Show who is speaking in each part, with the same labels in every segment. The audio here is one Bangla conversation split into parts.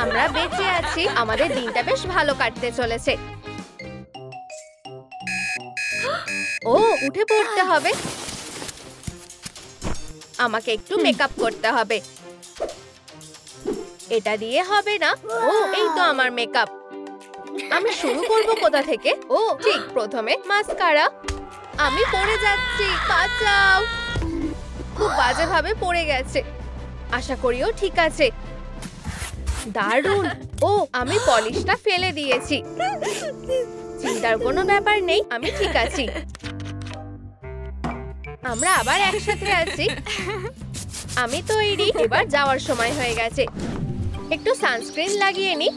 Speaker 1: আমরা বেঁচে আছি, আমাদের দিনটা বেশ ভালো কাটতে চলেছে। ও, উঠে পড়তে হবে। আমাকে একটু মেকআপ করতে হবে। এটা দিয়ে হবে না। ও, এই তো আমার মেকআপ। আমি শুরু করব কোথা থেকে? ও ঠিক, প্রথমে মাস্কারা। আমি পড়ে যাচ্ছি, বাঁচাও। খুব বাজেভাবে পড়ে গেছে। আশা করিও ঠিক আছে। দারুণ। ও, আমি পলিশটা ফেলে দিয়েছি। চিন্তার কোনো ব্যাপার নেই, আমি ঠিক আছি। আমরা আবার একসাথে আছি। আমি তৈরি, এবার যাওয়ার সময় হয়ে গেছে। একটু সানস্ক্রিন লাগিয়ে নি।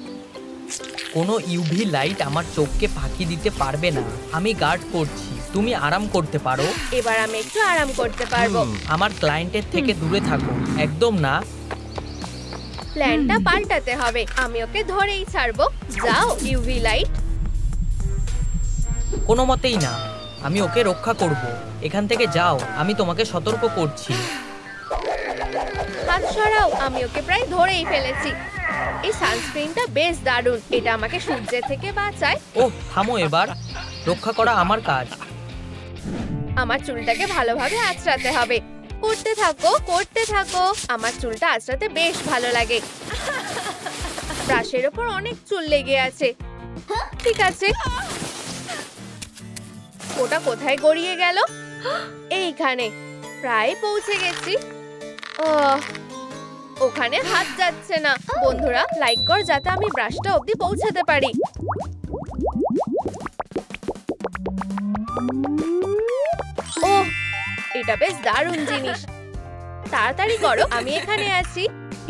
Speaker 2: কোনো ইউভি লাইট আমার চোখকে ফাঁকি দিতে পারবে না। আমি গার্ড করছি, তুমি আরাম করতে পারো।
Speaker 1: এবার আমি একটু আরাম করতে পারবো।
Speaker 2: আমার ক্লায়েন্টের থেকে দূরে থাকো, একদম না।
Speaker 1: প্ল্যানটা পাল্টাতে হবে। আমি ওকে ধরেই ছাড়বো। যাও ইউভি লাইট।
Speaker 2: কোনো মতেই না, আমি ওকে রক্ষা করব। এখান থেকে যাও, আমি তোমাকে সতর্ক করছি।
Speaker 1: হাত সরাও, আমি ওকে প্রায় ধরেই ফেলেছি। এই সানস্ক্রিনটা বেশ দারুণ, এটা আমাকে সূর্যের থেকে বাঁচায়।
Speaker 2: ওহ, থামো এবার। রক্ষা করা আমার কাজ।
Speaker 1: আমার চুলটাকে ভালোভাবে আঁচড়াতে হবে। করতে থাকো, করতে থাকো। আমার চুলটা আঁচড়াতে বেশ ভালো লাগে। ব্রাশের ওপর অনেক চুল লেগে আছে। ঠিক আছে, ওটা কোথায় গড়িয়ে গেল? এইখানে। প্রায় পৌঁছে গেছি। ওখানে হাত যাচ্ছে না। বন্ধুরা, লাইক কর যাতে আমি ব্রাশটা অবধি পৌঁছাতে পারি। ওহ, এটা বেশ দারুণ জিনিস। তাড়াতাড়ি করো, আমি এখানে আছি।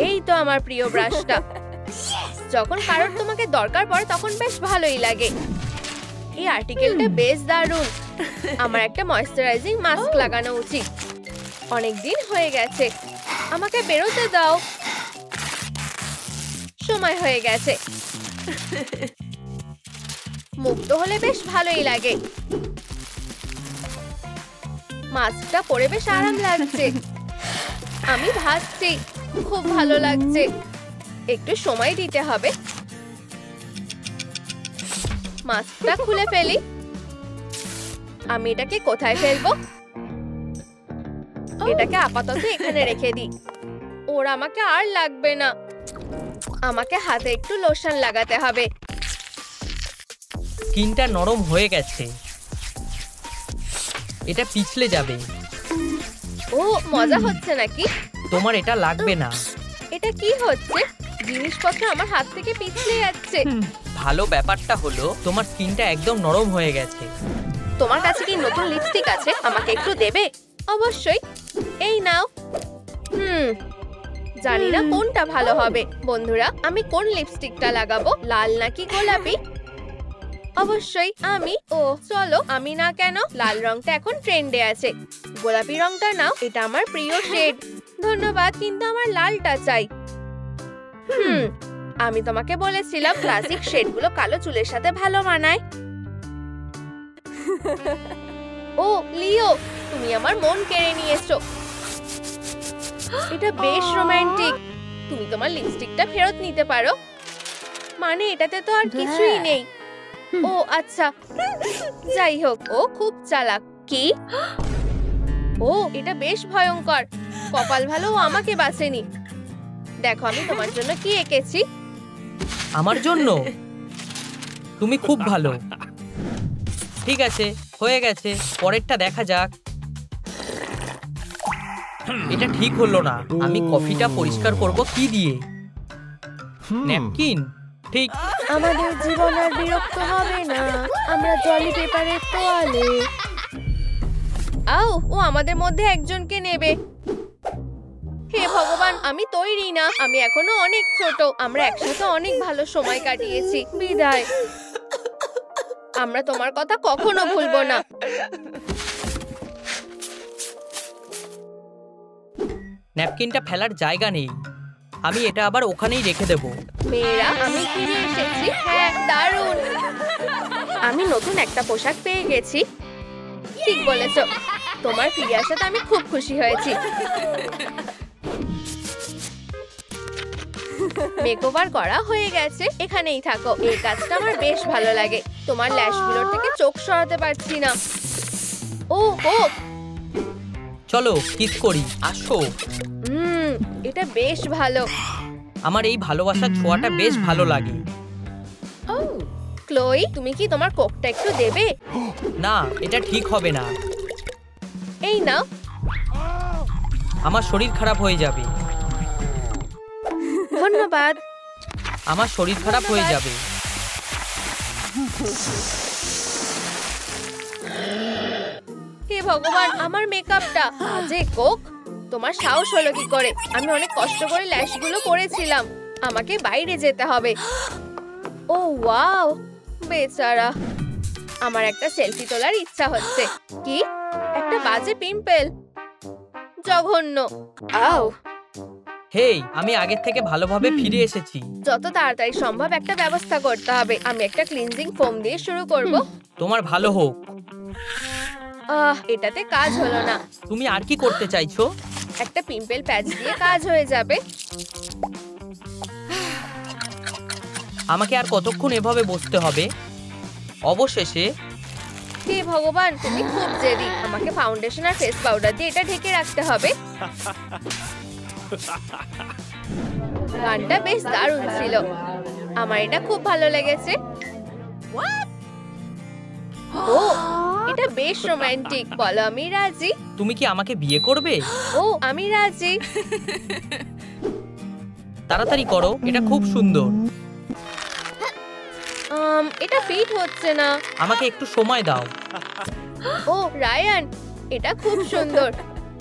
Speaker 1: এই তো আমার প্রিয় ব্রাশটা। যখন কারোর তোমাকে দরকার পড়ে তখন বেশ ভালোই লাগে। এই আর্টিকেলটা বেশ দারুণ। আমার একটা ময়েশ্চারাইজিং মাস্ক লাগানো উচিত। অনেক দিন হয়ে গেছে। আমাকে বেরোতে দাও। সময় হয়ে গেছে। মুক্ত হলে বেশ ভালোই লাগে। মাস্কটা পরে বেশ আরাম লাগছে। আমি ভাসছি, খুব ভালো লাগছে। একটু সময় দিতে হবে। মাস্কটা খুলে ফেলি। আমি এটাকে কোথায় ফেলবো? এটাকে আপাতত এখানে রেখে দিই। ওর আমাকে আর লাগবে না। আমাকে হাতে একটু লোশন লাগাতে হবে।
Speaker 2: স্কিনটা নরম হয়ে গেছে, এটা পিছলে যাবে।
Speaker 1: ও, মজা হচ্ছে নাকি?
Speaker 2: তোমার এটা লাগবে না।
Speaker 1: এটা কি হচ্ছে? জিনিসপত্র আমার হাত থেকে পিছলে যাচ্ছে।
Speaker 2: ভালো ব্যাপারটা হলো তোমার স্কিনটা একদম নরম হয়ে গেছে।
Speaker 1: তোমার কাছে কি নতুন লিপস্টিক আছে? আমাকে একটু দেবে? অবশ্যই। এই নাও। জানি না কোনটা ভালো হবে। বন্ধুরা, আমি কোন লিপস্টিকটা লাগাবো? লাল নাকি গোলাপি? অবশ্যই আমি। ও চলো, আমি না কেন? লাল রংটা এখন ট্রেন্ডে আছে। গোলাপি রংটা নাও, এটা আমার প্রিয় শেড। ধন্যবাদ, কিন্তু আমার লালটা চাই। আমি তোমাকে বলেছিলাম ক্লাসিক শেডগুলো কালো চুলের সাথে ভালো মানায়। ও লিও, তুমি আমার মন কেড়ে নিয়েছো। এটা বেশ রোমান্টিক। তুমি তোমার লিপস্টিকটা ফেরত নিতে পারো। মানে এটাতে তো আর কিছুই নেই। ও আচ্ছা, যাই হোক, ও খুব চালাক। কি? ও, এটা বেশ ভয়ঙ্কর। কপাল ভালো ও আমাকে বাঁচেনি। দেখো আমি তোমার জন্য কি এঁকেছি।
Speaker 2: আমার জন্য? তুমি খুব ভালো। ঠিক আছে, হয়ে গেছে, পরেরটা দেখা যাক। এটা ঠিক হলো না। আমি কফিটা পরিষ্কার করব কি দিয়ে? ন্যাপকিন? ঠিক।
Speaker 1: আমাদের জীবন আর বিরক্ত হবে না। আমরা জলি পেপারের তোয়ালে। আও, ও আমাদের মধ্যে একজনকে নেবে। হে ভগবান, আমি তৈরি না। আমি এখনো অনেক ছোট। আমরা একসাথে অনেক ভালো সময় কাটিয়েছি। বিদায়। আমরা তোমার কথা কখনো ভুলবো না।
Speaker 2: ন্যাপকিনটা ফেলার জায়গা নেই। আমি এটা আবার ওখানেই রেখে দেব।
Speaker 1: মেয়েরা, আমি ফিরে এসেছি। হ্যাঁ, দারুণ। আমি নতুন একটা পোশাক পেয়ে গেছি। ঠিক বলেছো। তোমার ফিরে আসাতে আমি খুব খুশি হয়েছি। মেকওভার করা হয়ে গেছে, এখানেই থাকো। এই কাজটা আমার বেশ ভালো লাগে। তোমার ল্যাশগুলোর থেকে চোখ সরাতে পারছি না। ও ও
Speaker 2: চলো কিস করি, আসো।
Speaker 1: এটা বেশ ভালো।
Speaker 2: আমার এই ভালোবাসার ছোঁয়াটা বেশ ভালো লাগে।
Speaker 1: ক্লোই, তুমি কি তোমার কোকটা একটু দেবে?
Speaker 2: না, এটা ঠিক হবে না।
Speaker 1: এই নাও।
Speaker 2: আমার শরীর খারাপ হয়ে যাবে।
Speaker 1: ধন্যবাদ।
Speaker 2: আমার শরীর খারাপ হয়ে যাবে।
Speaker 1: হে ভগবান, আমার মেকআপটা। বাজে কোক, তোমার সাহস হলো কি করে? আমি অনেক কষ্ট করে ল্যাশগুলো করেছিলাম। আমাকে বাইরে যেতে হবে। ও ওয়াও, বেচারা। আমার একটা সেলফি তোলার ইচ্ছা হচ্ছে। কি? একটা বাজে পিম্পল, জঘন্য। আউ।
Speaker 2: হেই, আমি আগের থেকে ভালোভাবে ফিরে এসেছি।
Speaker 1: যত তাড়াতাড়ি সম্ভব একটা ব্যবস্থা করতে হবে। আমি একটা ক্লিনজিং ফোম দিয়ে শুরু করব।
Speaker 2: তোমার ভালো হোক।
Speaker 1: এটাতে কাজ হলো না।
Speaker 2: তুমি আর কি করতে চাইছো?
Speaker 1: একটা পিম্পল প্যাচ দিয়ে কাজ হয়ে যাবে।
Speaker 2: আমাকে আর কতক্ষণ এভাবে বসতে হবে? অবশেষে।
Speaker 1: হে ভগবান, তুমি খুব জেদি। আমাকে ফাউন্ডেশন আর ফেস পাউডার দিয়ে এটা ঢেকে রাখতে হবে। গানটা বেশ দারুণ ছিল। আমার এটা খুব ভালো লেগেছে। ও, এটা বেশ রোমান্টিক। বলো আমি রাজি।
Speaker 2: তুমি কি আমাকে বিয়ে করবে?
Speaker 1: ও, আমি রাজি।
Speaker 2: তাড়াতাড়ি করো, এটা খুব সুন্দর।
Speaker 1: এটা ফিট হচ্ছে না।
Speaker 2: আমাকে একটু সময় দাও।
Speaker 1: ও রায়ান, এটা খুব সুন্দর।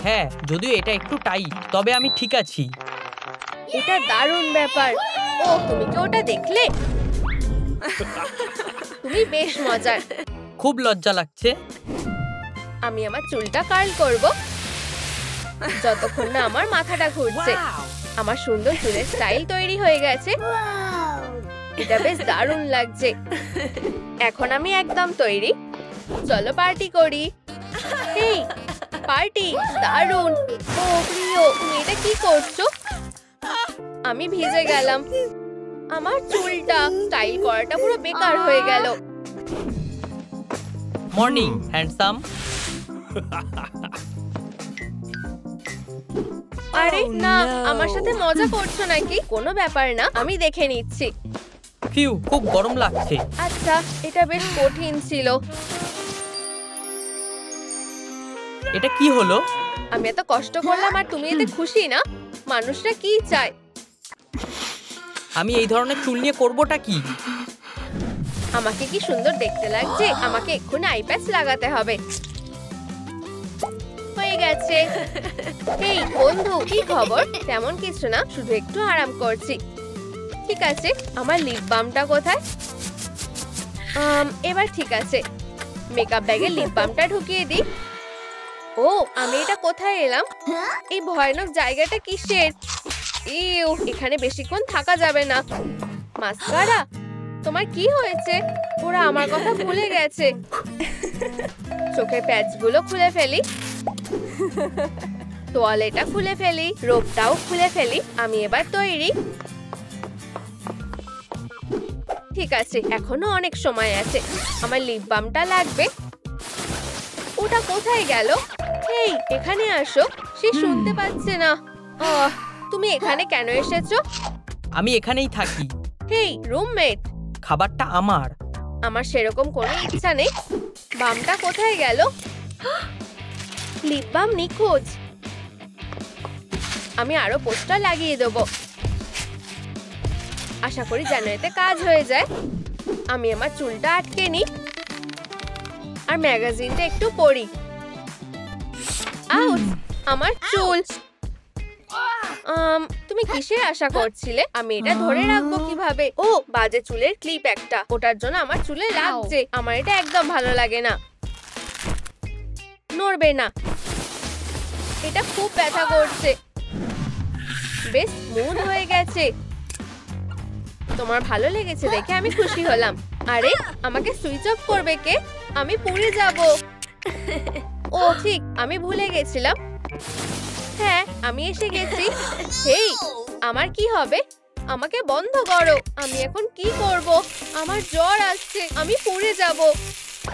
Speaker 2: হ্যাঁ, যদিও এটা একটু টাইট, তবে আমি ঠিক আছি।
Speaker 1: এটা দারুণ ব্যাপার। ও, তুমি কি ওটা দেখলে? তুমি বেশ মজার।
Speaker 2: খুব লজ্জা লাগছে।
Speaker 1: আমি আমার চুলটা কার্ল করব যতক্ষণ না আমার মাথাটা ঘুরছে। আমার সুন্দর চুলের স্টাইল তৈরি হয়ে গেছে। এটা বেশ দারুণ লাগছে। এখন আমি একদম তৈরি। চলো পার্টি করি। এই পার্টি দারুণ। ও প্রিয়, তুমি এটা কি করছো? আমি ভিজে গেলাম। আমার চুলটা স্টাইল করাটা পুরো বেকার হয়ে গেল।
Speaker 2: Morning handsome.
Speaker 1: আরে না, আমার সাথে মজা করছো নাকি? কোনো ব্যাপার না, আমি দেখে নিচ্ছি।
Speaker 2: ফিউ, খুব গরম লাগছে।
Speaker 1: আচ্ছা, এটা বেশ কঠিন ছিল।
Speaker 2: এটা কি হলো?
Speaker 1: আমি এত কষ্ট করলাম আর তুমি এতে খুশি না? মানুষরা কি চায়?
Speaker 2: আমি এই ধরনের চুল নিয়ে করবোটা কি?
Speaker 1: আমাকে কি সুন্দর দেখতে লাগছে। আমাকে এক্ষুনি আই প্যাচ লাগাতে হবে। হয়ে গেছে। এই বন্ধু, কি খবর? তেমন কিছু না, শুধু একটু আরাম করছি। ঠিক আছে, আমার লিপ বামটা কোথায়? এবার ঠিক আছে। মেকআপ ব্যাগে লিপ বামটা ঢুকিয়ে দিই। ও, আমি এটা কোথায় এলাম? এই ভয়ানক জায়গাটা কিসের? ইউ, এখানে বেশিক্ষণ থাকা যাবে না। মাস্কারা, তোমার কি হয়েছে? ওরা আমার কথা ভুলে গেছে। চোখের প্যাচগুলো খুলে ফেলি, তোয়ালেটা খুলে ফেলি, রোপটাও খুলে ফেলি। আমি এবার তৈরি। ঠিক আছে, এখনো অনেক সময় আছে। আমার লিপ বামটা লাগবে। ওটা কোথায় গেল? এই, এখানে আসো। সে শুনতে পাচ্ছে না। তুমি এখানে কেন এসেছো?
Speaker 2: আমি এখানেই থাকি।
Speaker 1: হেই রুমমেট,
Speaker 2: খাবারটা আমার।
Speaker 1: আমার সেরকম কোনো ইচ্ছা নেই। বামটা কোথায় গেল? লিপ বাম নিখোঁজ। আমি আরো পোস্টার লাগিয়ে দেবো। আশা করি যেন এতে কাজ হয়ে যায়। আমি আমার চুলটা আটকে নিই আর ম্যাগাজিনটা একটু পড়ি। আউচ, আমার চুল। তুমি কিসের আশা করছিলে? আমি এটা ধরে রাখবো কিভাবে? ও, বাজে চুলের ক্লিপ একটা, ওটার জন্য আমার চুলে লাগছে। আমার এটা একদম ভালো লাগে না। নড়বে না। এটা খুব ব্যথা করছে। বেশ স্মুথ হয়ে গেছে। তোমার ভালো লেগেছে দেখে আমি খুশি হলাম। আরে, আমাকে সুইচ অফ করবে কে? আমি পুড়ে যাব। ও ঠিক, আমি ভুলে গেছিলাম। হ্যাঁ, আমি এসে গেছি। হেই, আমার কি হবে? আমাকে বন্ধ করো। আমি এখন কি করব? আমার জ্বর আসছে, আমি পুড়ে যাব।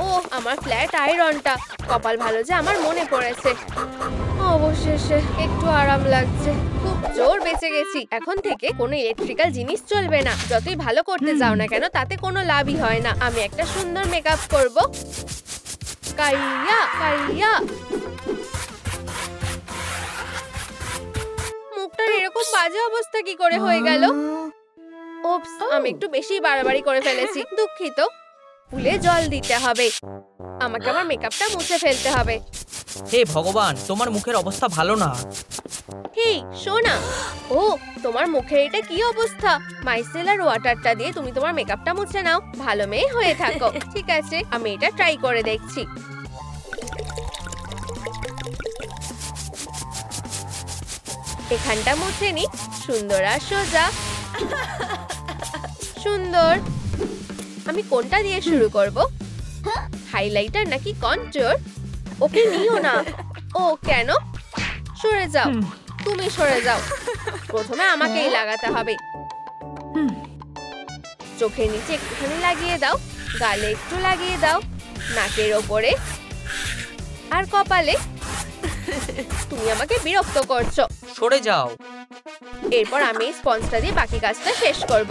Speaker 1: ও আমার ফ্ল্যাট আয়রনটা, কপাল ভালো যে আমার মনে পড়েছে। অবশেষে একটু আরাম লাগছে, খুব জোর বেঁচে গেছি। এখন থেকে কোনো ইলেকট্রিক্যাল জিনিস চলবে না। যতই ভালো করতে যাও না কেন, তাতে কোনো লাভই হয় না। আমি একটা সুন্দর মেকআপ করব। কাইয়া কাইয়া, মুখটার এরকম বাজে অবস্থা কি করে হয়ে গেল? ওপস, আমি একটু বেশি বাড়াবাড়ি করে ফেলেছি, দুঃখিত। ফুলে জল দিতে হবে। আমাকে আমার মেকআপটা মুছে ফেলতে হবে।
Speaker 2: হে ভগবান, তোমার মুখের অবস্থা ভালো না।
Speaker 1: হেই শোনা, ও তোমার মুখের এটা কি অবস্থা? মাইসেলার ওয়াটারটা দিয়ে তুমি তোমার মেকআপটা মুছে নাও, ভালো মেয়ে হয়ে থাকো। ঠিক আছে, আমি এটা ট্রাই করে দেখছি। এখানটা মুছে নি, সুন্দর আর সোজা। সুন্দর। আমি কোনটা দিয়ে শুরু করব? হাইলাইটার নাকি কন্ট্যুর? ওকে নিও না। ও কেন? সরে যাও, তুমি সরে যাও। প্রথমে আমাকেই লাগাতে হবে। চোখের নিচে একটুখানি লাগিয়ে দাও, গালে একটু লাগিয়ে দাও, নাকের ওপরে আর কপালে। তুমি আমাকে বিরক্ত করছো,
Speaker 2: সরে যাও।
Speaker 1: এরপর আমি স্পঞ্জটা দিয়ে বাকি কাজটা শেষ করব।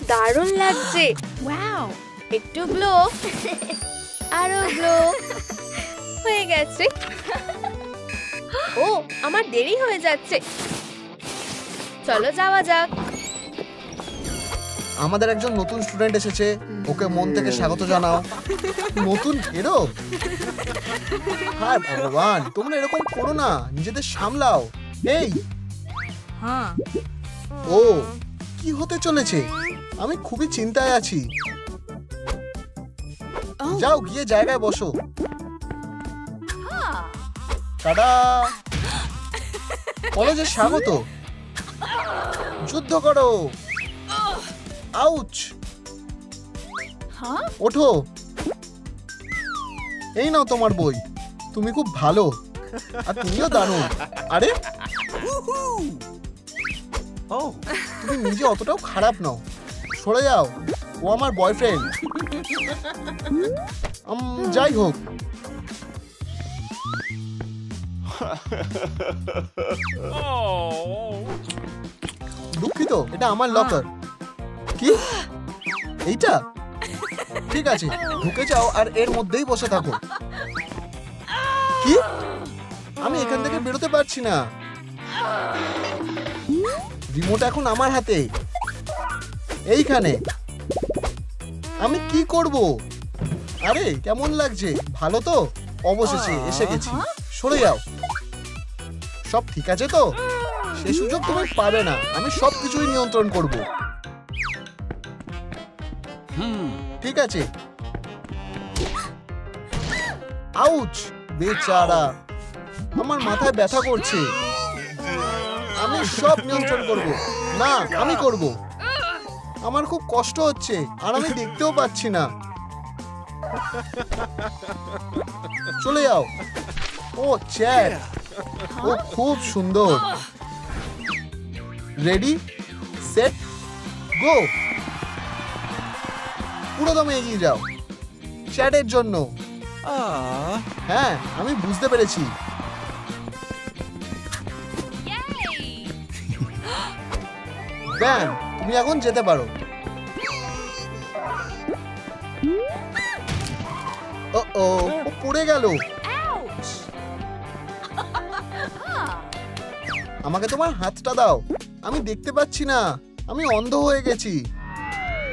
Speaker 1: দারুণ লাগছে। ওয়াও, একটু গ্লো, আরো গ্লো। হয়ে গেছে। ও আমার দেরি হয়ে যাচ্ছে, চলো যাওয়া যাক।
Speaker 3: আমাদের একজন নতুন স্টুডেন্ট এসেছে, ওকে মন থেকে স্বাগত জানাও। নতুন হিরো? হায় ভগবান, তোমরা এরকম করো না, নিজেদের সামলাও। এই ও কি হতে চলেছে? আমি খুবই চিন্তায় আছি। যাও গিয়ে জায়গায় বসো। টাটা। কলেজে স্বাগত। যুদ্ধ করো। আউচ। ওঠো। এই নাও তোমার বই, তুমি খুব ভালো আর তুমিও দারুণ। আরে তুমি নিজে অতটাও খারাপ নও, সরে যাও। ও আমার বয়ফ্রেন্ড। যাই হোক, দুঃখিত, এটা আমার লকার। কি এইটা? ঠিক আছে, ঢুকে যাও আর এর মধ্যেই বসে থাকো। কি? আমি এখান থেকে বেরোতে পারছি না। রিমোট এখন আমার হাতে, এইখানে। আমি কি করব? আরে কেমন লাগছে? ভালো তো? অবশেষে এসে গেছি। সরে যাও। সব ঠিক আছে তো? সে সুযোগ তুমি পাবে না। আমি সবকিছুই নিয়ন্ত্রণ করব। ঠিক আছে। আউচ, বেচারা, আমার মাথায় ব্যথা করছে। আমি সব নিয়ন্ত্রণ করব। না, আমি করব। আমার খুব কষ্ট হচ্ছে আর আমি দেখতেও পাচ্ছি না। চলে যাও। ও চ্যাট, ও খুব সুন্দর। রেডি, সেট, গো। পুরো দমে এগিয়ে যাও চ্যাটের জন্য। হ্যাঁ, আমি বুঝতে পেরেছি। ব্যান, তুমি এখন যেতে পারো। ও পড়ে গেল। আমাকে তোমার হাতটা দাও, আমি দেখতে পাচ্ছি না, আমি অন্ধ হয়ে গেছি।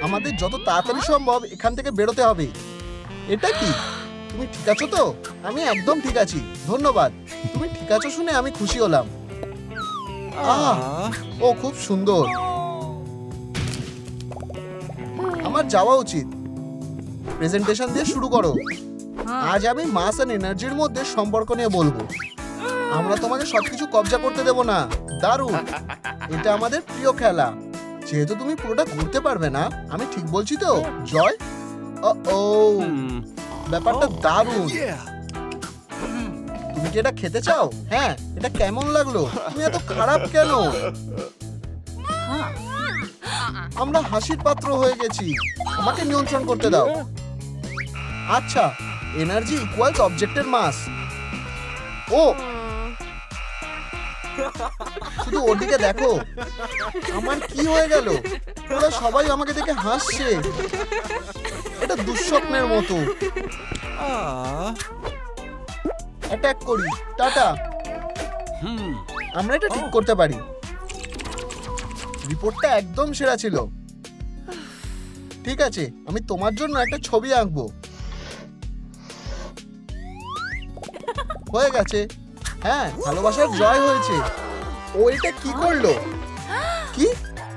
Speaker 3: আমাদের যত তাড়াতাড়ি সম্ভব এখান থেকে বেরোতে হবে। এটা কি? তুমি ঠিক আছো তো? আমি একদম ঠিক আছি, ধন্যবাদ। তুমি ঠিক আছো শুনে আমি খুশি হলাম। ও খুব সুন্দর। আমার যাওয়া উচিত। প্রেজেন্টেশন দিয়ে শুরু করো। আজ আমি মাস এন্ড এনার্জির মধ্যে সম্পর্ক নিয়ে বলবো। আমরা তোমাকে সবকিছু কবজা করতে দেব না। দারুণ, এটা আমাদের প্রিয় খেলা। যেহেতু তুমি পুরোটা ঘুরতে পারবে না, আমি ঠিক বলছি তো জয়? ও ব্যাপারটা দারুণ। তুমি তুমি কি এটা খেতে চাও? হ্যাঁ, এটা কেমন লাগলো? তুমি এত খারাপ কেন? আমরা হাসির পাত্র হয়ে গেছি, আমাকে নিয়ন্ত্রণ করতে দাও। আচ্ছা, এনার্জি ইকুয়ালস অবজেক্টের মাস। ও, শুধু ওদিকে দেখো, আমার কি হয়ে গেল? ওরা সবাই আমাকে দেখে হাসছে। এটা দুঃস্বপ্নের মতো। অ্যাটাক করি, টাটা। আমরা এটা ঠিক করতে পারি। রিপোর্টটা একদম সেরা ছিল। ঠিক আছে, আমি তোমার জন্য একটা ছবি আঁকবো। হয়ে গেছে। হ্যাঁ, ভালোবাসার জয় হয়েছে। ও এটা কি করলো? কি?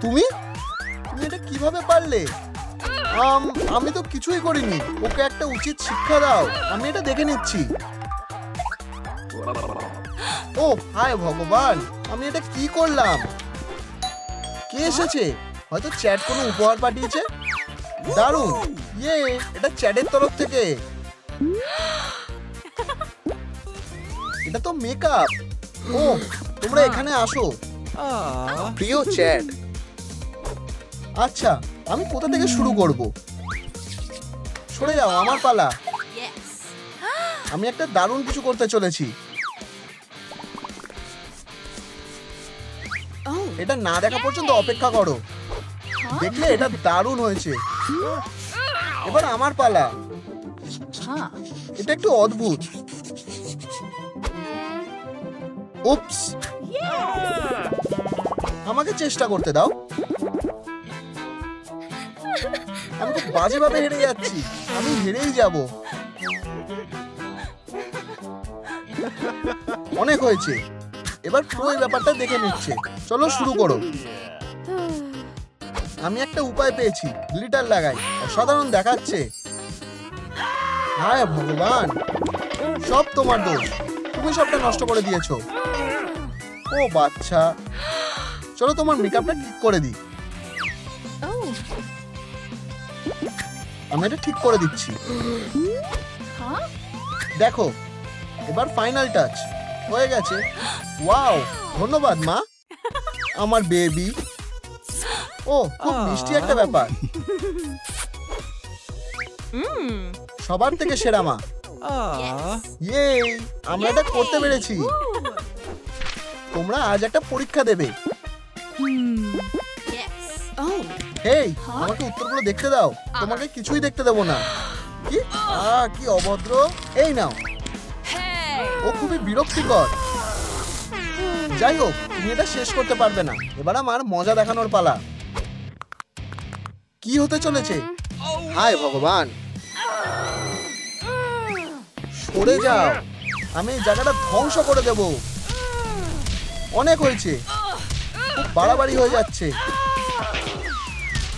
Speaker 3: তুমি এটা কিভাবে পারলে? আমি তো কিছুই করিনি। ওকে একটা উচিত শিক্ষা দাও। আমি এটা দেখে নিচ্ছি। ও হায় ভগবান, আমি এটা কি করলাম? কে এসেছে? হয়তো চ্যাট কোনো উপহার পাঠিয়েছে। দারুণ, ইয়ে, এটা চ্যাটের তরফ থেকে। এটা তো মেকআপ। ও, তোমরা এখানে আসো। প্রিয় চ্যাট। আচ্ছা, আমি কোথা থেকে শুরু করব? সরে যাও, আমার পালা। আমি একটা দারুণ কিছু করতে চলেছি। এটা না দেখা পর্যন্ত অপেক্ষা করো। দেখলে, এটা দারুণ হয়েছে। এবার আমার পালা। এটা একটু অদ্ভুত। উপস, আমাকে চেষ্টা করতে দাও। আমি খুব বাজেভাবে হেরে যাচ্ছি। আমি হেরেই যাব। অনেক হয়েছে। এবার প্রো এই ব্যাপারটা দেখে নিচ্ছে। চলো শুরু করো। আমি একটা উপায় পেয়েছি। গ্লিটার লাগাই, অসাধারণ দেখাচ্ছে। হায় ভগবান, সব তোমার দোষ। তুমি সবটা নষ্ট করে দিয়েছো। ও বাচ্চা, চলো তোমার মেকআপটা ঠিক করে দিই। আমি এটা ঠিক করে দিচ্ছি। দেখো, এবার ফাইনাল টাচ হয়ে গেছে। ওয়াও, ধন্যবাদ মা, আমার বেবি। ও, খুব মিষ্টি একটা ব্যাপার। সবার থেকে সেরা মা। ইয়ে, আমরা এটা করতে পেরেছি। তোমরা আজ একটা পরীক্ষা দেবে। হেই, আমাকে উত্তরগুলো দেখতে দাও। তোমাকে কিছুই দেখতে দেবো না। কি? কি অভদ্র। এই নাও। ও খুবই বিরক্তিকর। যাই হোক, তুমি এটা শেষ করতে পারবে না। এবার আমার মজা দেখানোর পালা। কি হতে চলেছে? হায় ভগবান, সরে যাও। আমি এই জায়গাটা ধ্বংস করে দেব। অনেক হয়েছে, খুব বাড়াবাড়ি হয়ে যাচ্ছে।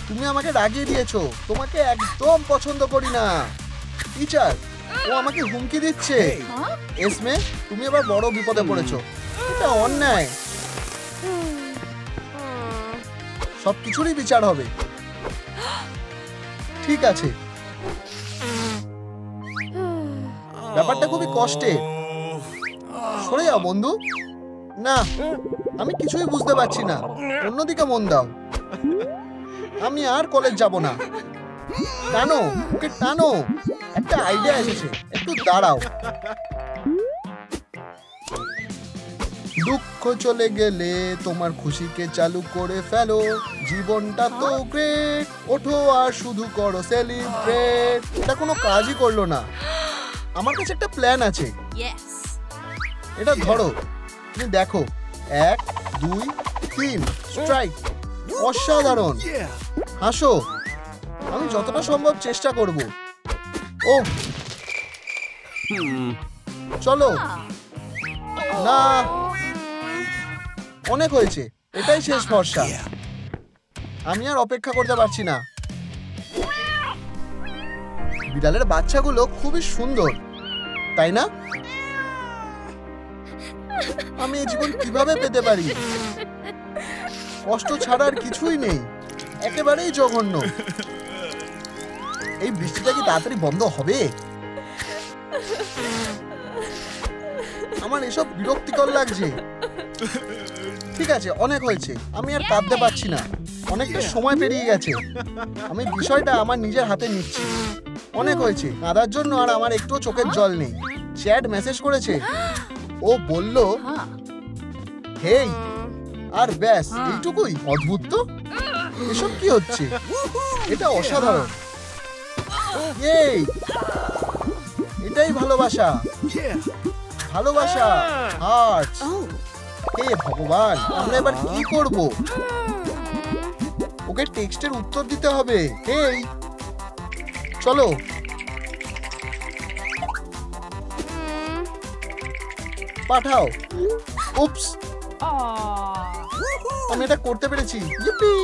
Speaker 3: তুমি আমাকে রাগিয়ে দিয়েছো। তোমাকে একদম পছন্দ করি না। টিচার, ও আমাকে হুমকি দিচ্ছে। এসমে, তুমি এবার বড় বিপদে পড়েছো। এটা অন্যায়। সবকিছুরই বিচার হবে। ঠিক আছে, ব্যাপারটা খুবই কষ্টের। সরে যাও বন্ধু। না, আমি কিছুই বুঝতে পারছি না। অন্যদিকে মন দাও। আমি আর কলেজ যাব না। টানো, ওকে টানো। একটা আইডিয়া এসেছে, একটু দাঁড়াও। দুঃখ চলে গেলে তোমার খুশিকে চালু করে ফেলো। জীবনটা তো গ্রেট, ওঠো আর শুধু করো সেলিব্রেট। এটা কোনো কাজই করলো না। আমার কাছে একটা প্ল্যান আছে। এটা ধরো, তুমি দেখো। 1, 2, 3, স্ট্রাইক। অসাধারণ। হাসো। আমি যতটা সম্ভব চেষ্টা করব। ও, চলো। না, অনেক হয়েছে। এটাই শেষ ভরসা। আমি আর অপেক্ষা করতে পারছি না। বিড়ালের বাচ্চাগুলো খুবই সুন্দর, তাই না? আমি এই জীবন কিভাবে পেতে পারি? কষ্ট ছাড়া আর কিছুই নেই। একেবারেই জঘন্য। এই বৃষ্টিটা কি তাড়াতাড়ি বন্ধ হবে? আমার এসব বিরক্তিকর লাগছে। ঠিক আছে, অনেক হয়েছে, আমি আর কাঁদতে পারছি না, অনেকটা সময় পেরিয়ে গেছে। আমি বিষয়টা আমার নিজের হাতে নিচ্ছি। অনেক হয়েছে, কাঁদার জন্য আর আমার একটু চোখের জল নেই। চ্যাট মেসেজ করেছে, ও বলল হেই, আর ব্যাস এইটুকুই। অদ্ভুত তো, এসব কি হচ্ছে? এটা অসাধারণ। এই, এটাই ভালোবাসা। ভালোবাসা, হার্টস। হে ভগবান, আমরা এবার কি করব? ওকে টেক্সটের উত্তর দিতে হবে। এই চলো। পাঠাও। উপস, আমি এটা করতে পেরেছি। ইপ্পি!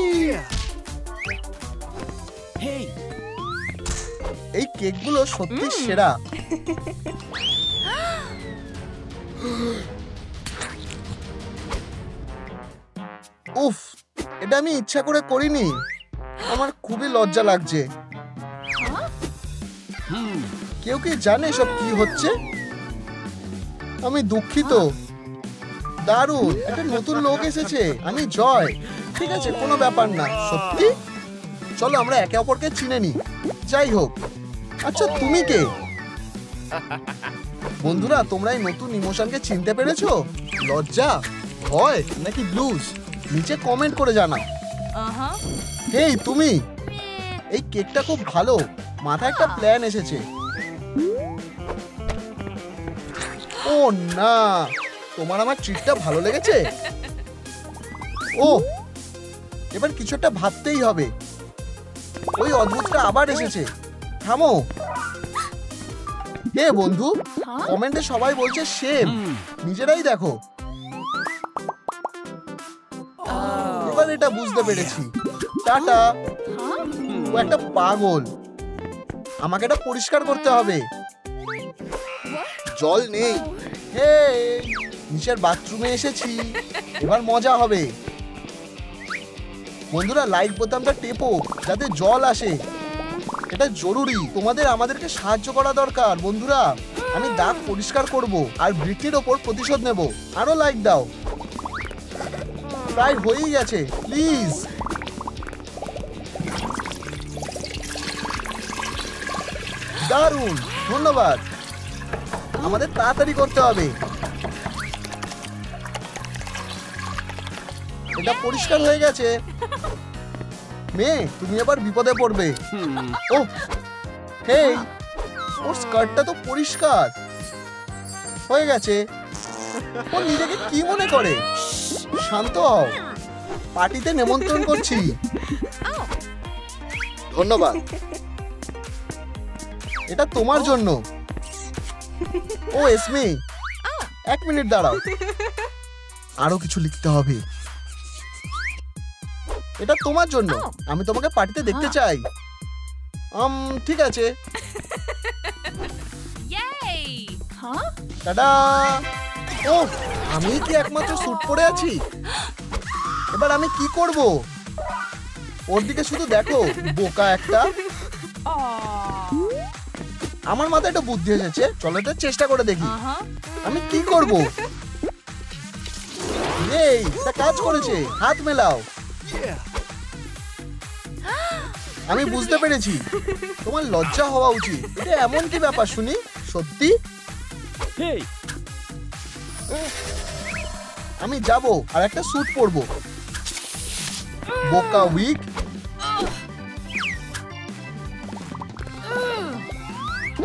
Speaker 3: এই কেকগুলো সত্যি সেরা। উফ, এটা আমি ইচ্ছা করে করিনি। আমার খুবই লজ্জা লাগছে। কেউ কি জানে সব কি হচ্ছে? আমি দুঃখিত। দারুণ, একটা নতুন লোক এসেছে। আমি জয়। ঠিক আছে, কোনো ব্যাপার না। সত্যি? চলো আমরা একে অপরকে চিনে নিই। যাই হোক, আচ্ছা তুমি কে? বন্ধুরা, তোমরা এই নতুন ইমোশনকে চিনতে পেরেছো? লজ্জা, ভয় নাকি ব্লুজ? নিচে কমেন্ট করে জানাও। এই তুমি, এই কেকটা খুব ভালো। মাথায় একটা প্ল্যান এসেছে। ও না, তোমার আমার ট্রিটটা ভালো লেগেছে? ও, এবার কিছু একটা ভাবতেই হবে। ওই অদ্ভুতটা আবার এসেছে। থামো। হে বন্ধু, কমেন্টে সবাই বলছে সেম। নিজেরাই দেখো। এবার এটা বুঝতে পেরেছি। টাটা। ও একটা পাগল। আমাকে এটা পরিষ্কার করতে হবে। জল নেই। হে, নিচের বাথরুমে এসেছি। এবার মজা হবে। বন্ধুরা, লাইক বোতামটা টেপো যাতে জল আসে। এটা জরুরি। তোমাদের আমাদেরকে সাহায্য করা দরকার। বন্ধুরা, আমি দাগ পরিষ্কার করব আর ব্রিটির ওপর প্রতিশোধ নেব। আরো লাইক দাও। প্রায় হয়েই গেছে, প্লিজ। দারুণ, ধন্যবাদ। আমাদের তাড়াতাড়ি করতে হবে। এটা পরিষ্কার হয়ে গেছে। মেয়ে, তুমি আবার বিপদে পড়বে। ও হেই, ওর স্কার্টটা তো পরিষ্কার হয়ে গেছে। ও নিজেকে কি মনে করে? শান্ত হও, পার্টিতে নিমন্ত্রণ করছি। ধন্যবাদ, এটা তোমার জন্য। ও এসমি, 1 মিনিট দাঁড়াও, আরো কিছু লিখতে হবে। এটা তোমার জন্য। আমি তোমাকে পার্টিতে দেখতে চাই। ঠিক আছে। টাটা। ও, আমি কি একমাত্র স্যুট পরে আছি? এবার আমি কি করব? ওর দিকে শুধু দেখো, বোকা একটা। আমার মাথায় একটা বুদ্ধি এসেছে। চলো এটা চেষ্টা করে দেখি। আমি কি করব? এই, এটা কাজ করেছে। হাত মেলাও। আমি বুঝতে পেরেছি। তোমার লজ্জা হওয়া উচিত। এটা এমন কি ব্যাপার শুনি? সত্যি? আমি যাব আর একটা স্যুট পরবো। বোকা উইক।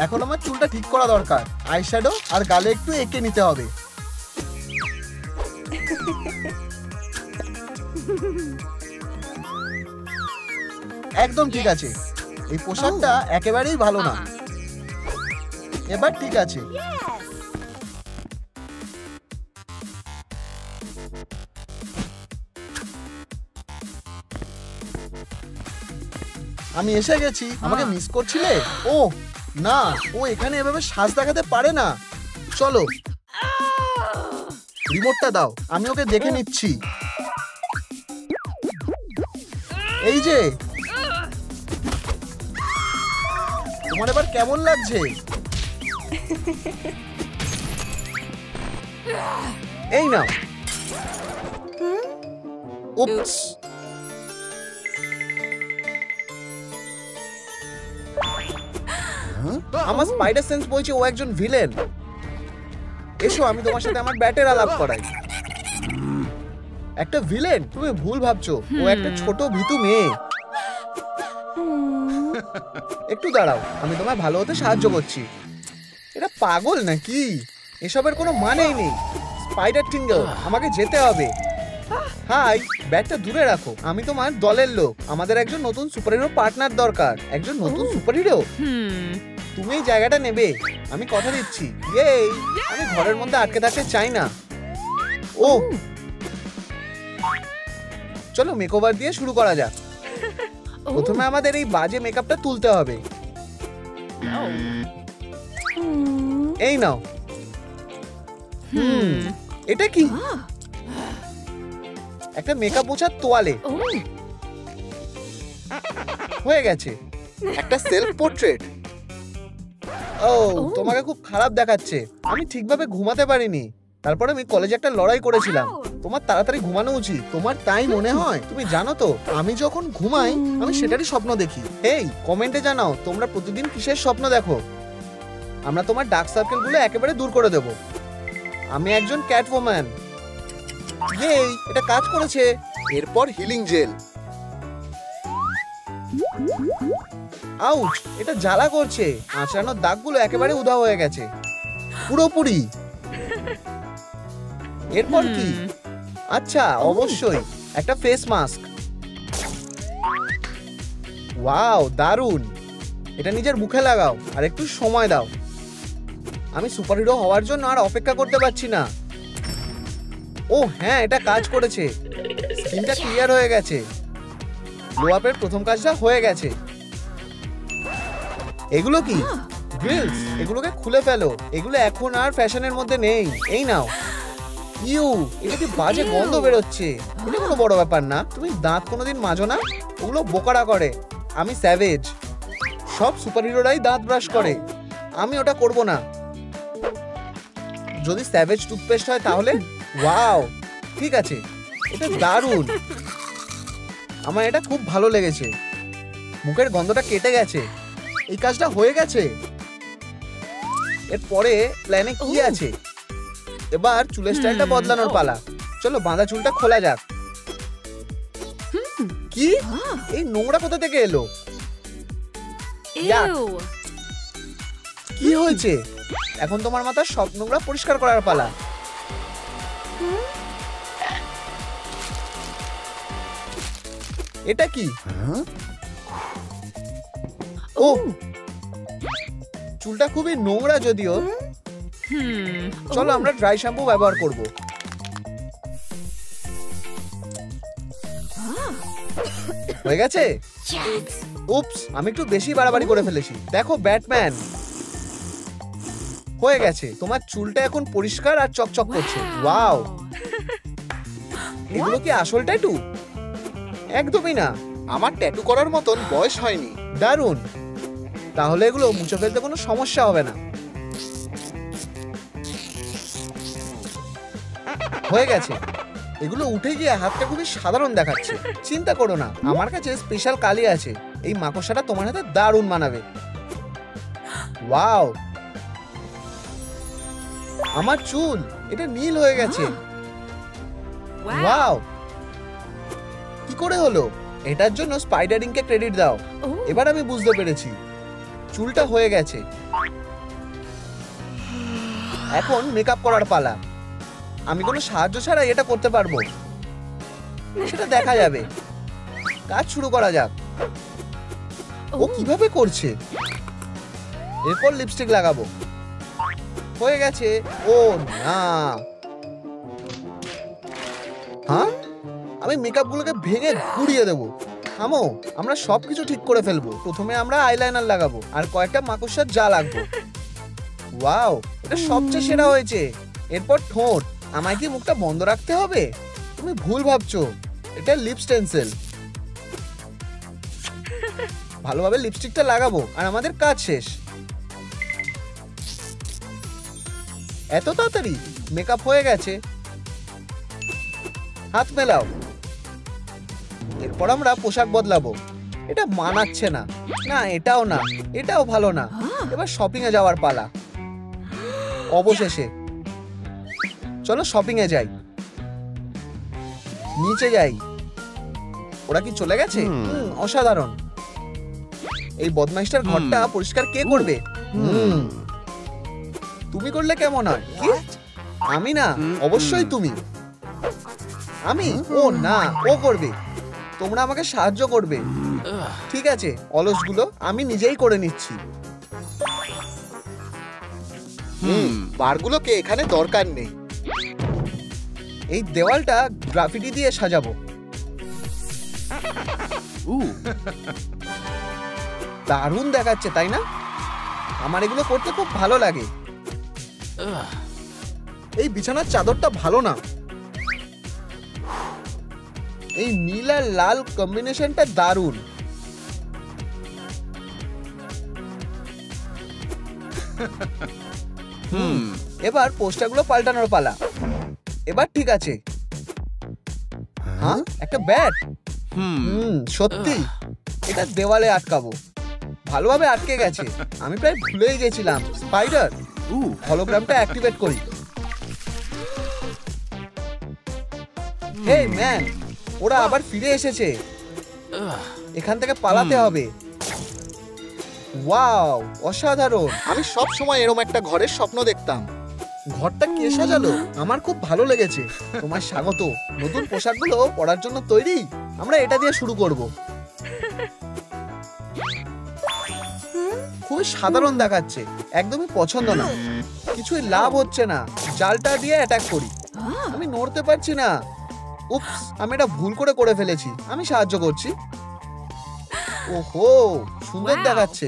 Speaker 3: এখন আমার চুলটা ঠিক করা দরকার। আইশ্যাডো আর গালে একটু এঁকে নিতে হবে। একদম ঠিক আছে। এই পোশাকটা একেবারেই ভালো না। এবার ঠিক আছে। আমি এসে গেছি। আমাকে মিস করছিলে? ও না, ও এখানে এভাবে সাজ দেখাতে পারে না। চলো, রিমোটটা দাও, আমি ওকে দেখে নিচ্ছি। এই যে, তোমার এবার কেমন লাগছে? এই নাও। উপস, আমার স্পাইডার সেন্স বলছে ও একজন ভিলেন। এসো আমি তোমার সাথে আমার ব্যাটের আলাপ করাই। একটা ভিলেন? তুমি ভুল ভাবছো, ও একটা ছোট ভীতু মেয়ে। একটু দাঁড়াও, আমি তোমায় ভালো হতে সাহায্য করছি। এটা পাগল নাকি? এসবের কোনো মানেই নেই। স্পাইডার টিঙ্গল, আমাকে যেতে হবে। হাই, ব্যাটটা দূরে রাখো। আমি তোমার দলের লোক। আমাদের একজন নতুন সুপারহিরো পার্টনার দরকার। একজন নতুন সুপারহিরো? তুমি এই জায়গাটা নেবে, আমি কথা দিচ্ছি। এই, আমি ঘরের মধ্যে আটকে থাকতে চাই না। ও, চলো মেকওভার দিয়ে শুরু করা যাক। প্রথমে আমাদের এই বাজে মেকআপটা তুলতে হবে। এই নাও। এটা কি? একটা মেকআপ মোছার তোয়ালে। হয়ে গেছে। একটা সেলফ পোর্ট্রেট। ও, তোমাকে খুব খারাপ দেখাচ্ছে। আমি ঠিকভাবে ঘুমাতে পারিনি। তারপর আমি কলেজে একটা লড়াই করেছিলাম। তোমার তাড়াতাড়ি ঘুমানো উচিত। তোমার তাই মনে হয়? তুমি জানো তো, আমি যখন ঘুমাই আমি সেটারই স্বপ্ন দেখি। এই, কমেন্টে জানাও তোমরা প্রতিদিন কিসের স্বপ্ন দেখো। আমরা তোমার ডার্ক সার্কেলগুলো একেবারে দূর করে দেব। আমি একজন ক্যাটওম্যান। এই, এটা কাজ করেছে। এরপর হিলিং জেল। আউচ, এটা জ্বালা করছে। আঁচড়ানোর দাগগুলো একেবারে উধাও হয়ে গেছে পুরোপুরি। এরপর কি? আচ্ছা, অবশ্যই একটা ফেস মাস্ক। ওয়াও, দারুণ। এটা নিজের মুখে লাগাও আর একটু সময় দাও। আমি সুপারহিরো হওয়ার জন্য আর অপেক্ষা করতে পারছি না। ও হ্যাঁ, এটা কাজ করেছে। স্কিনটা ক্লিয়ার হয়ে গেছে। গ্লো আপের প্রথম কাজটা হয়ে গেছে। এগুলো কি? গ্রিলস। এগুলোকে খুলে ফেলো। এগুলো এখন আর ফ্যাশনের মধ্যে নেই। এই নাও। ইউ, এটা কি বাজে গন্ধ বেরোচ্ছে। এটা কোনো বড় ব্যাপার না। তুমি দাঁত কোনোদিন মাজো না? ওগুলো বোকারা করে। আমি স্যাভেজ। সব সুপারহিরোরাই দাঁত ব্রাশ করে। আমি ওটা করব না। যদি স্যাভেজ টুথপেস্ট হয় তাহলে? ওয়াও, ঠিক আছে, এটা দারুণ। আমার এটা খুব ভালো লেগেছে। মুখের গন্ধটা কেটে গেছে। এই কাজটা হয়ে গেছে। এরপরে প্ল্যানে কি আছে? এবার চুলের স্টাইলটা বদলানোর পালা। চলো বাঁধা চুলটা খোলা যাক। কি? এই নোংরা কোথা থেকে এলো? কি হয়েছে? এখন তোমার মাথার সব নোংরা পরিষ্কার করার পালা। এটা কি? ও, চুলটা খুবই নোংরা যদিও। চলো আমরা ড্রাই শ্যাম্পু ব্যবহার করব। হয়ে গেছে? উপস, আমি একটু বেশি বাড়াবাড়ি করে ফেলেছি। দেখো ব্যাটম্যান হয়ে গেছে। তোমার চুলটা এখন পরিষ্কার আর চকচক করছে। ওয়াও, এগুলো কি আসল ট্যাটু? একদমই না। আমার ট্যাটু করার মতন বয়স হয়নি। দারুণ। তাহলে এগুলো মুছে ফেলতে কোনো সমস্যা হবে না। হয়ে গেছে। এগুলো উঠে গিয়ে হাতটা খুবই সাধারণ দেখাচ্ছে। চিন্তা করো না, আমার কাছে স্পেশাল কালি আছে। এই মাকড়সাটা তোমার হাতে দারুণ মানাবে। ওয়াও, আমার চুল এটা নীল হয়ে গেছে। ওয়াও, কি করে হলো? এটার জন্য স্পাইডার ইংকে ক্রেডিট দাও। এবার আমি বুঝতে পেরেছি। চুলটা হয়ে গেছে। এখন মেকআপ করার পালা। আমি কোনো সাহায্য ছাড়াই এটা করতে পারবো, সেটা দেখা যাবে। কাজ শুরু করা যাক। ও কিভাবে করছে? এরপর লিপস্টিক লাগাবো। হয়ে গেছে। ও না, হ্যাঁ, আমি মেকআপ গুলোকে ভেঙে গুড়িয়ে দেবো। থামো, আমরা সবকিছু ঠিক করে ফেলবো। প্রথমে আমরা আইলাইনার লাগাবো আর কয়েকটা মাকড়সার জাল আঁকবো। ওয়াও, এটা সবচেয়ে সেরা হয়েছে। এরপর ঠোঁট। আমায় কি মুখটা বন্ধ রাখতে হবে? তুমি ভুল ভাবছো, এটা লিপ স্টেন্সিল। ভালোভাবে লিপস্টিকটা লাগাবো আর আমাদের কাজ শেষ। এত তাড়াতাড়ি মেকআপ হয়ে গেছে। হাত মেলাও। এরপর আমরা পোশাক বদলাবো। এটা মানাচ্ছে না। না, এটাও না, এটাও ভালো না। এবার শপিং এ যাওয়ার পালা। অবশেষে চলো শপিং এ যাই। নিচে যাই। ওরা কি চলে গেছে? অসাধারণ। এই বদমাইশটার ঘরটা পরিষ্কার কে করবে? তুমি করলে কেমন হয়? কি? আমি না, অবশ্যই তুমি। আমি? ও না, ও করবে। তোমরা আমাকে সাহায্য করবে। ঠিক আছে, অলসগুলো আমি নিজেই করে নিচ্ছি। বারগুলোকে এখানে দরকার নেই। এই দেওয়ালটা গ্রাফিটি দিয়ে সাজাবো। দারুণ দেখাচ্ছে, তাই না? আমার এগুলো করতে খুব ভালো লাগে। এই বিছানার চাদরটা ভালো না। এই নীল আর লাল কম্বিনেশনটা দারুণ। এবার পোস্টারগুলো পাল্টানোর পালা। এবার ঠিক আছে। হ্যাঁ, একটা ব্যাট। সত্যি এটা দেওয়ালে আটকাবো। ভালোভাবে আটকে গেছে। আমি প্রায় ভুলেই গেছিলাম। স্পাইডার, হলোগ্রামটা অ্যাক্টিভেট করি। হেই ম্যান, ওরা আবার ফিরে এসেছে। এখান থেকে পালাতে হবে। ওয়াও, অসাধারণ। আমি সব সময় এরকম একটা ঘরের স্বপ্ন দেখতাম। ঘরটা কে সাজালো? আমার খুব ভালো লেগেছে। তোমার স্বাগত। নতুন পোশাকগুলো পরার জন্য তৈরি? আমরা এটা দিয়ে শুরু করব। খুবই সাধারণ দেখাচ্ছে। একদমই পছন্দ না। কিছুই লাভ হচ্ছে না। জালটা দিয়ে অ্যাটাক করি। আমি নড়তে পারছি না। উপস, আমি এটা ভুল করে ফেলেছি। আমি সাহায্য করছি। ওহো, সুন্দর দেখাচ্ছে।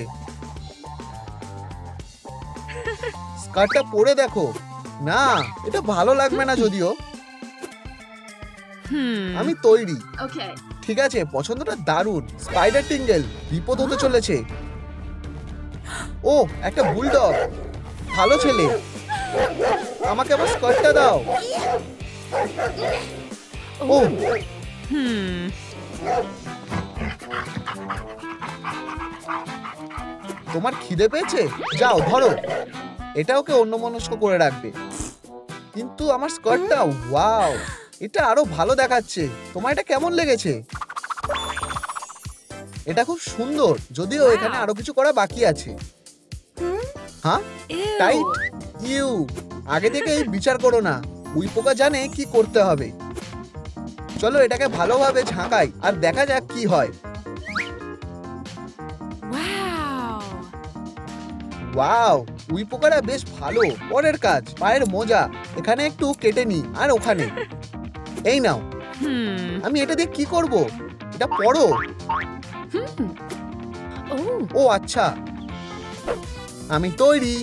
Speaker 3: স্কার্টটা পরে দেখো। না, এটা ভালো লাগবে না যদিও। আমি তৈরি। ঠিক আছে, পছন্দটা দারুণ। স্পাইডার টিঙ্গেল, বিপদ হতে চলেছে। ও, একটা বুলডগ। ভালো ছেলে। আমাকে আবার স্কার্টটা দাও। ও, তোমার খিদে পেয়েছে? যাও ধরো। এটা ওকে অন্যমনস্ক করে রাখবে। কিন্তু আমার স্কার্টটা, ওয়াও, এটা আরো ভালো দেখাচ্ছে। তোমার এটা কেমন লেগেছে? এটা খুব সুন্দর, যদিও এখানে আরো কিছু করা বাকি আছে। হ্যাঁ, টাইট। ইউ, আগে থেকে বিচার করো না। উইপোকা জানে কি করতে হবে। চলো এটাকে ভালোভাবে ঝাঁকাই আর দেখা যাক কি হয়। ওয়াও, উইপোকারা বেশ ভালো। পরের কাজ, পায়ের মোজা। এখানে একটু কেটে নি আর ওখানে। এই নাও। আমি এটা দিয়ে কি করব? এটা পড়ো। ও আচ্ছা, আমি তৈরি।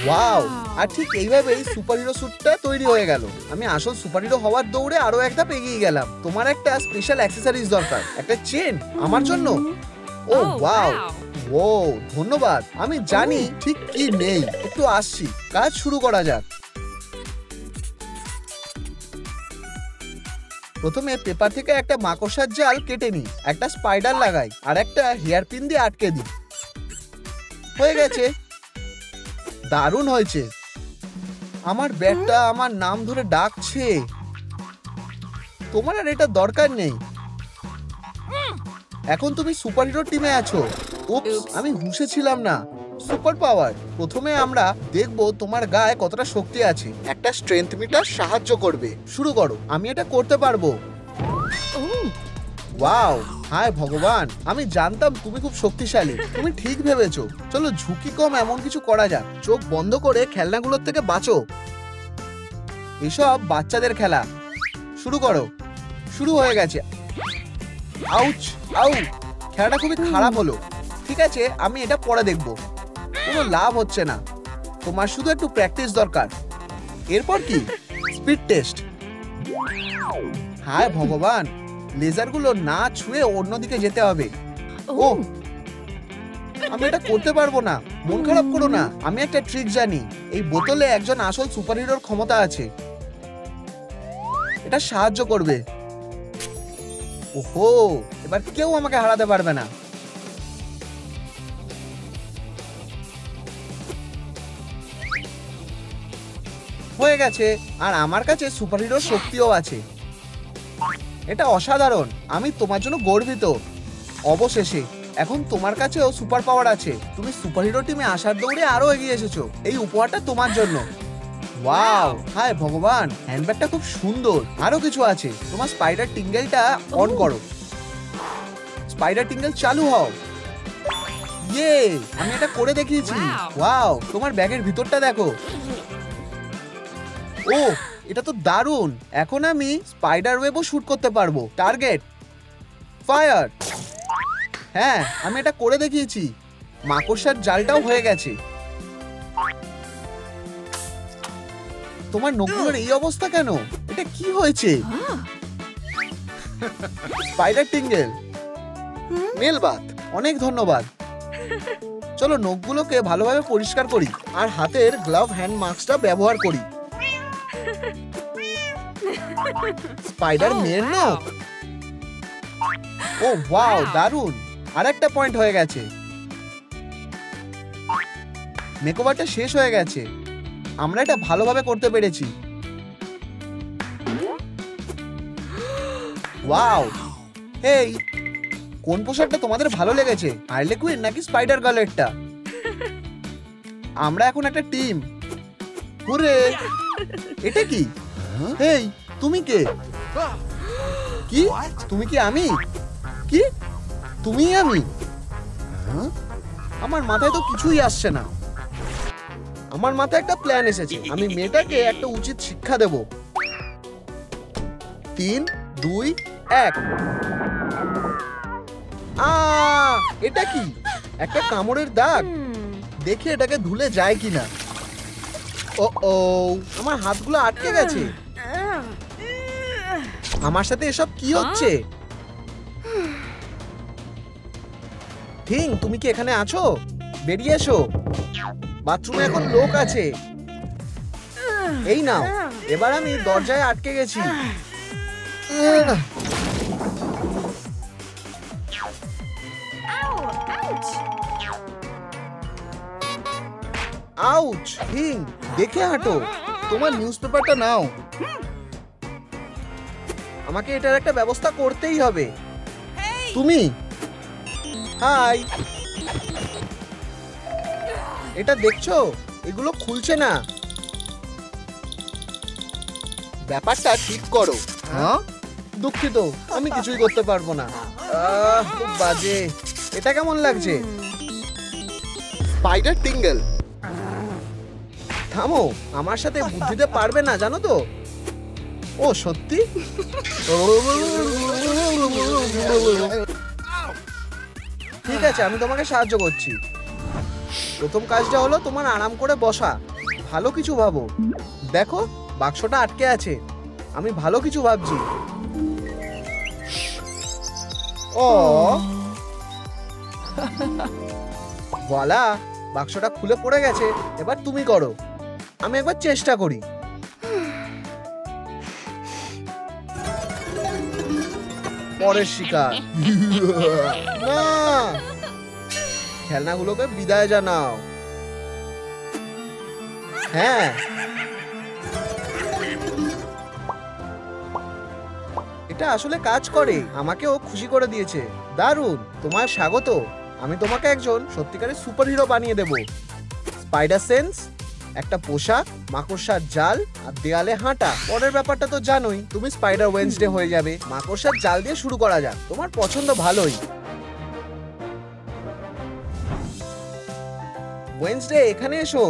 Speaker 3: ওয়াও, আর ঠিক এইভাবেই সুপারহিরো স্যুটটা তৈরি হয়ে গেল। আমি আসল সুপারহিরো হওয়ার দৌড়ে আরো একটা এগিয়ে গেলাম। তোমার একটা স্পেশাল অ্যাক্সেসরিজ দরকার। একটা চেন আমার জন্য? ও ওয়াও, ও ধন্যবাদ। আমি জানি ঠিক কি নেই। একটু আসছি, কাজ শুরু করা যাক। প্রথমে পেপার থেকে একটা মাকড়সার জাল কেটে নি, একটা স্পাইডার লাগাই আর একটা হেয়ার পিন দিয়ে আটকে দিই। হয়ে গেছে। দারুণ হয়েছে। আমার ব্যাটটা আমার নাম ধরে ডাকছে। তোমার আর এটা দরকার নেই। এখন তুমি সুপারহিরো টিমে আছো। উপস, আমি হুঁশে ছিলাম না। Super power. প্রথমে আমরা দেখব তোমার গায়ে কতটা শক্তি আছে। একটা স্ট্রেংথ মিটার সাহায্য করবে। শুরু করো। আমি এটা করতে পারবো। ওয়াও, হায় ভগবান, আমি জানতাম তুমি খুব শক্তিশালী। তুমি ঠিক ভেবেছো। চলো ঝুঁকি কম এমন কিছু করা যাক। চোখ বন্ধ করে খেলনাগুলোর থেকে বাঁচো। এসব বাচ্চাদের খেলা। শুরু করো। শুরু হয়ে গেছে। আউচ, আউ, খেলাটা খুবই খারাপ হলো। ঠিক আছে, আমি এটা পরে দেখবো। কোনো লাভ হচ্ছে না। তোমার শুধু একটু প্র্যাকটিস দরকার। এরপর কি? Speed test. হায় ভগবান, লেজারগুলো না ছুঁয়ে অন্যদিকে যেতে হবে। ও, আমি এটা করতে পারবো না। মন খারাপ করো না, আমি একটা ট্রিক জানি। এই বোতলে একজন আসল সুপারহিরোর ক্ষমতা আছে, এটা সাহায্য করবে। ওহো, এবার কেউ আমাকে হারাতে পারবে না। হয়ে গেছে, আর আমার কাছে সুপারহিরোর শক্তিও আছে। এটা অসাধারণ, আমি তোমার জন্য গর্বিত। অবশেষে এখন তোমার কাছেও সুপার পাওয়ার আছে। তুমি সুপারহিরো টিমে আসার দৌড়ে আরো এগিয়ে এসেছো। এই উপহারটা তোমার জন্য। ওয়াও, হায় ভগবান, হ্যান্ডব্যাগটা খুব সুন্দর। আরো কিছু আছে। তোমার স্পাইডার টিঙ্গেলটা অন করো। স্পাইডার টিঙ্গেল চালু হও। ইয়ে, আমি এটা করে দেখিয়েছি। ওয়াও, তোমার ব্যাগের ভিতরটা দেখো। ও, এটা তো দারুণ। এখন আমি স্পাইডার ওয়েবও শুট করতে পারবো। Target fire. হ্যাঁ, আমি এটা করে দেখিয়েছি। মাকড়সার জালটাও হয়ে গেছে। তোমার নখগুলোর এই অবস্থা কেন? এটা কি হয়েছে? স্পাইডার টিঙ্গেল, মেলবাত, অনেক ধন্যবাদ। চলো নখগুলোকে ভালোভাবে পরিষ্কার করি আর হাতের গ্লাভ হ্যান্ড মাস্কটা ব্যবহার করি। স্পাইডার মেয়ের নখ। ও ওয়াও, দারুণ। আর একটা পয়েন্ট হয়ে গেছে। মেকওভারটা শেষ হয়ে গেছে। আমরা এটা ভালোভাবে করতে পেরেছি। ওয়াও, এই কোন পোশাকটা তোমাদের ভালো লেগেছে? হার্লে কুইন নাকি স্পাইডার গার্লেরটা? আমরা এখন একটা টিম। হুরে! এটা কি? এই, তুমি কে? কি? তুমি কি আমি? কি? তুমি আমি? আমার মাথায় তো কিছুই আসছে না। আমার মাথায় একটা প্ল্যান এসেছে। আমি মেয়েটাকে একটা উচিত শিক্ষা দেব। 3, 2, 1। এটা কি? একটা কামড়ের দাগ। দেখি এটাকে ধুলে যায় কিনা। ও, আমার হাতগুলো আটকে গেছে। আমার সাথে এসব কি হচ্ছে? ঠিক, তুমি কি এখানে আছো? বেরিয়ে এসো। বাথরুমে এখন লোক আছে। এই নাও, এবার আমি দরজায় আটকে গেছি। আউচ! হিং, দেখে হাঁটো। তোমার নিউজপেপারটা নাও। আমাকে এটার একটা ব্যবস্থা করতেই হবে। তুমি? হাই। এটা দেখছো? এগুলো খুলছে না। ব্যাপারটা ঠিক করো। হ্যাঁ, দুঃখিত, আমি কিছুই করতে পারবো না। খুব বাজে। এটা কেমন লাগছে? স্পাইডার টিঙ্গেল, থামো। আমার সাথে বুদ্ধিতে পারবে না, জানো তো? ও সত্যি? ঠিক আছে, আমি তোমাকে সাহায্য করছি। প্রথম কাজটা হলো তোমার আরাম করে বসা। ভালো কিছু ভাবো। দেখো, বাক্সটা আটকে আছে। আমি ভালো কিছু ভাবছি। ও ভোলা, বাক্সটা খুলে পড়ে গেছে। এবার তুমি করো। আমি একবার চেষ্টা করি। পরের শিকার। না, খেলনাগুলোকে বিদায় জানাও। হ্যাঁ, এটা আসলে কাজ করে। আমাকেও খুশি করে দিয়েছে। দারুণ, তোমার স্বাগত। আমি তোমাকে একজন সত্যিকারের সুপারহিরো বানিয়ে দেব। স্পাইডার সেন্স, একটা পোশাক, মাকড়সার জাল আর দেয়ালে হাঁটা। পরের ব্যাপারটা তো জানোই, তুমি স্পাইডার ওয়েডনেসডে হয়ে যাবে। মাকড়সার জাল দিয়ে শুরু করা যাক। তোমার পছন্দ ভালোই। ওয়েডনেসডে, এখানে এসো।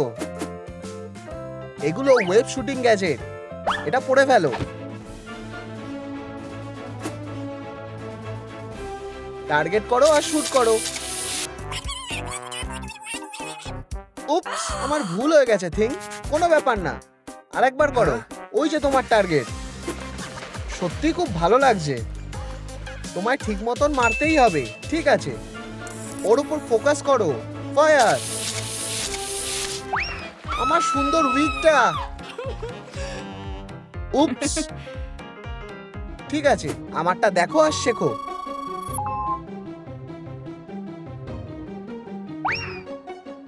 Speaker 3: এগুলো ওয়েব শুটিং গ্যাজেট। এটা পড়ে ফেলো। টার্গেট করো আর শুট করো। উপস, আমার ভুল হয়ে গেছে। থিং, কোনো ব্যাপার না, আরেকবার করো। ওই যে তোমার টার্গেট। সত্যি খুব ভালো লাগছে। তোমায় ঠিক মতন মারতেই হবে। ঠিক আছে, ওর উপর ফোকাস করো। ফায়ার। আমার সুন্দর উইকটা। উপস। ঠিক আছে, আমারটা দেখো আর শেখো।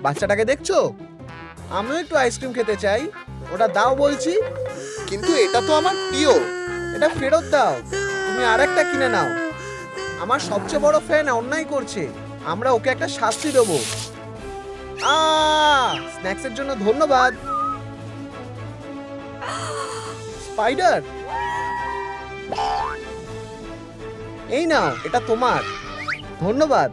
Speaker 3: বাচ্চাটাকে দেখছো? আমিও একটু আইসক্রিম খেতে চাই। ওটা দাও বলছি। কিন্তু এটা তো আমার প্রিয়। এটা ফেরত দাও। তুমি আরেকটা কিনে নাও। আমার সবচেয়ে বড় ফ্যান অন্যায় করছে। আমরা ওকে একটা শাস্তি দেবো। স্ন্যাক্সের জন্য ধন্যবাদ। স্পাইডার, এই নাও, এটা তোমার। ধন্যবাদ।